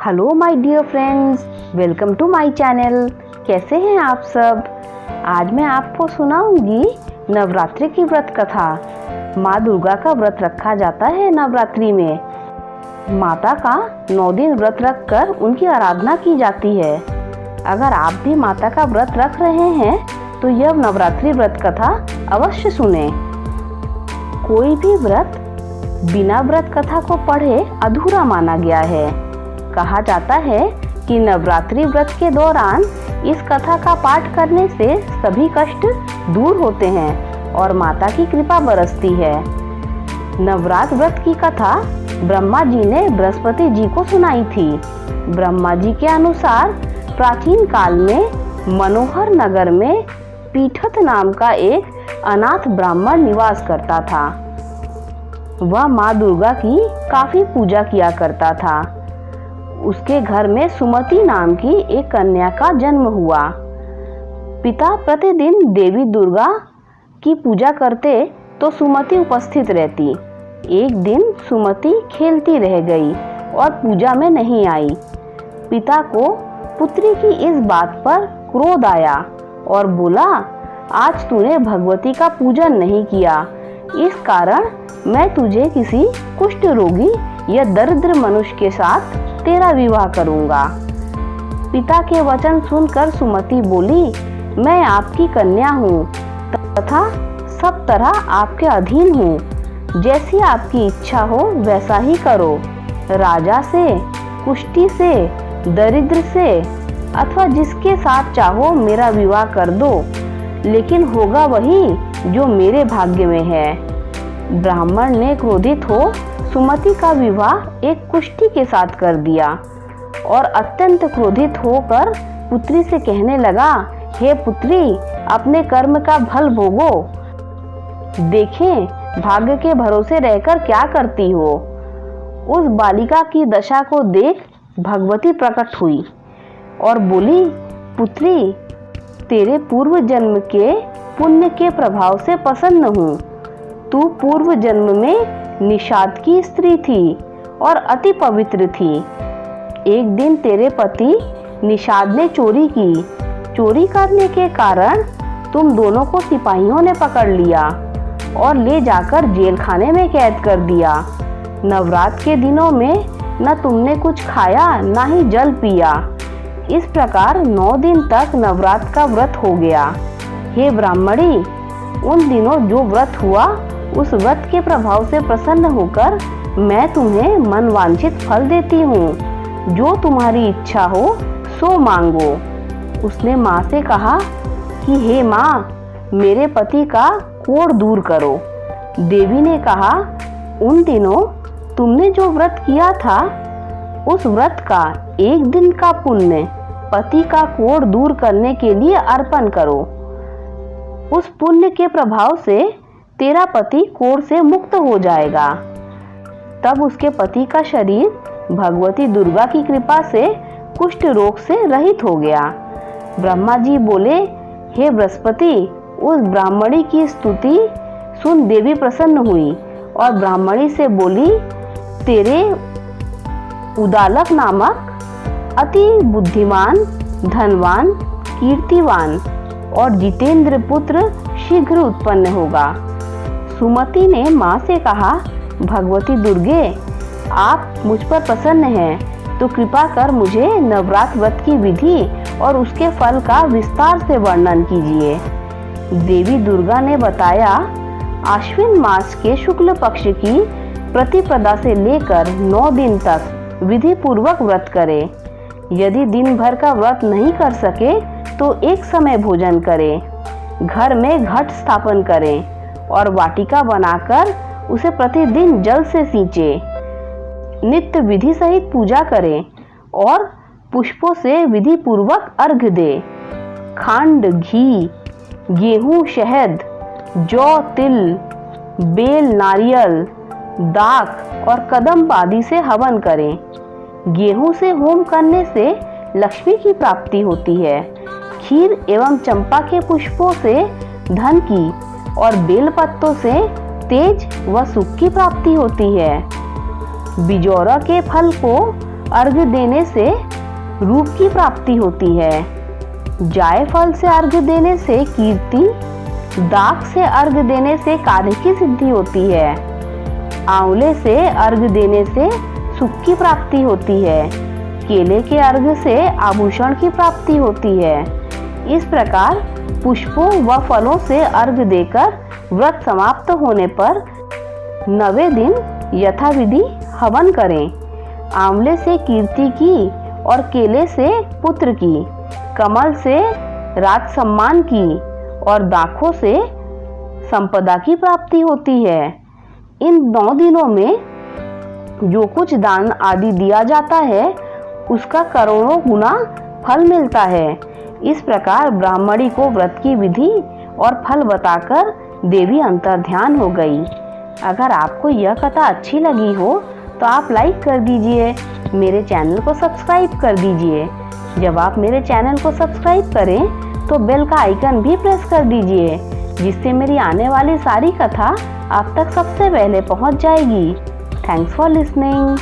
Hello my dear friends, welcome to my channel. कैसे हैं आप सब। आज मैं आपको सुनाऊंगी नवरात्रि की व्रत कथा। माँ दुर्गा का व्रत रखा जाता है नवरात्रि में। माता का 9 दिन व्रत रखकर उनकी आराधना की जाती है। अगर आप भी माता का व्रत रख रहे हैं तो यह नवरात्रि व्रत कथा अवश्य सुनें। कोई भी व्रत बिना व्रत कथा को पढ़े अधूरा माना गया है। कहा जाता है कि नवरात्रि व्रत के दौरान इस कथा का पाठ करने से सभी कष्ट दूर होते हैं और माता की कृपा बरसती है। नवरात्र व्रत की कथा ब्रह्मा जी ने बृहस्पति जी को सुनाई थी। ब्रह्मा जी के अनुसार प्राचीन काल में मनोहर नगर में पीठत नाम का एक अनाथ ब्राह्मण निवास करता था। वह माँ दुर्गा की काफी पूजा किया करता था। उसके घर में सुमति नाम की एक कन्या का जन्म हुआ। पिता प्रतिदिन देवी दुर्गा की पूजा करते तो सुमति उपस्थित रहती। एक दिन सुमति खेलती रह गई और पूजा में नहीं आई। पिता को पुत्री की इस बात पर क्रोध आया और बोला, आज तूने भगवती का पूजन नहीं किया, इस कारण मैं तुझे किसी कुष्ठ रोगी या दरिद्र मनुष्य के साथ तेरा विवाह करूंगा। पिता के वचन सुनकर सुमति बोली, मैं आपकी कन्या हूँ तथा सब तरह आपके अधीन हूँ। जैसी आपकी इच्छा हो वैसा ही करो। राजा से, कुष्ठी से, दरिद्र से अथवा जिसके साथ चाहो मेरा विवाह कर दो, लेकिन होगा वही जो मेरे भाग्य में है। ब्राह्मण ने क्रोधित हो सुमति का विवाह एक कुष्ठी के साथ कर दिया और अत्यंत क्रोधित होकर पुत्री से कहने लगा, हे पुत्री, अपने कर्म का फल भोगो। देखें भाग्य के भरोसे रहकर क्या करती हो। उस बालिका की दशा को देख भगवती प्रकट हुई और बोली, पुत्री, तेरे पूर्व जन्म के पुण्य के प्रभाव से प्रसन्न हूँ। तू पूर्व जन्म में निषाद की स्त्री थी और अति पवित्र थी। एक दिन तेरे पति निषाद ने चोरी की। चोरी करने के कारण तुम दोनों को सिपाहियों ने पकड़ लिया और ले जाकर जेल खाने में कैद कर दिया। नवरात्र के दिनों में न तुमने कुछ खाया न ही जल पिया। इस प्रकार 9 दिन तक नवरात्र का व्रत हो गया। हे ब्राह्मणी, उन दिनों जो व्रत हुआ उस व्रत के प्रभाव से प्रसन्न होकर मैं तुम्हें मनवांछित फल देती हूँ। जो तुम्हारी इच्छा हो सो मांगो। उसने माँ से कहा कि हे माँ, मेरे पति का कोढ़ दूर करो। देवी ने कहा, उन दिनों तुमने जो व्रत किया था उस व्रत का एक दिन का पुण्य पति का कोढ़ दूर करने के लिए अर्पण करो। उस पुण्य के प्रभाव से तेरा पति कोढ़ से मुक्त हो जाएगा। तब उसके पति का शरीर भगवती दुर्गा की कृपा से कुष्ठ रोग से रहित हो गया। ब्रह्मा जी बोले, हे बृहस्पति, उस ब्राह्मणी की स्तुति सुन देवी प्रसन्न हुई और ब्राह्मणी से बोली, तेरे उदालक नामक अति बुद्धिमान, धनवान, कीर्तिवान और जितेंद्र पुत्र शीघ्र उत्पन्न होगा। सुमति ने माँ से कहा, भगवती दुर्गे, आप मुझ पर प्रसन्न हैं तो कृपा कर मुझे नवरात्र व्रत की विधि और उसके फल का विस्तार से वर्णन कीजिए। देवी दुर्गा ने बताया, आश्विन मास के शुक्ल पक्ष की प्रतिपदा से लेकर 9 दिन तक विधि पूर्वक व्रत करें। यदि दिन भर का व्रत नहीं कर सके तो एक समय भोजन करें। घर में घट स्थापन करें और वाटिका बनाकर उसे प्रतिदिन जल से सींचे। नित्य विधि सहित पूजा करें और पुष्पों से विधि पूर्वक अर्घ्य दे। खंड, घी, गेहूं, शहद, जौ, तिल, बेल, नारियल, दाख और कदम्ब आदि से हवन करें। गेहूं से होम करने से लक्ष्मी की प्राप्ति होती है। खीर एवं चंपा के पुष्पों से धन की और बेल पत्तों से तेज व सुख की प्राप्ति होती है। बिजौरा के फल को अर्घ्य देने से रूप की प्राप्ति होती है। जायफल से अर्घ्य देने से कीर्ति, दाख से अर्घ्य देने से कार्य की सिद्धि होती है। आंवले से अर्घ्य देने से सुख की प्राप्ति होती है। केले के अर्घ्य से आभूषण की प्राप्ति होती है। इस प्रकार पुष्पों व फलों से अर्घ्य देकर व्रत समाप्त होने पर 9वें दिन यथाविधि हवन करें। आंवले से कीर्ति की और केले से पुत्र की, कमल से राज सम्मान की और दाखों से संपदा की प्राप्ति होती है। इन 9 दिनों में जो कुछ दान आदि दिया जाता है उसका करोड़ों गुना फल मिलता है। इस प्रकार ब्राह्मणी को व्रत की विधि और फल बताकर देवी अंतर्ध्यान हो गई। अगर आपको यह कथा अच्छी लगी हो तो आप लाइक कर दीजिए, मेरे चैनल को सब्सक्राइब कर दीजिए। जब आप मेरे चैनल को सब्सक्राइब करें तो बेल का आइकन भी प्रेस कर दीजिए, जिससे मेरी आने वाली सारी कथा आप तक सबसे पहले पहुंच जाएगी। Thanks for listening.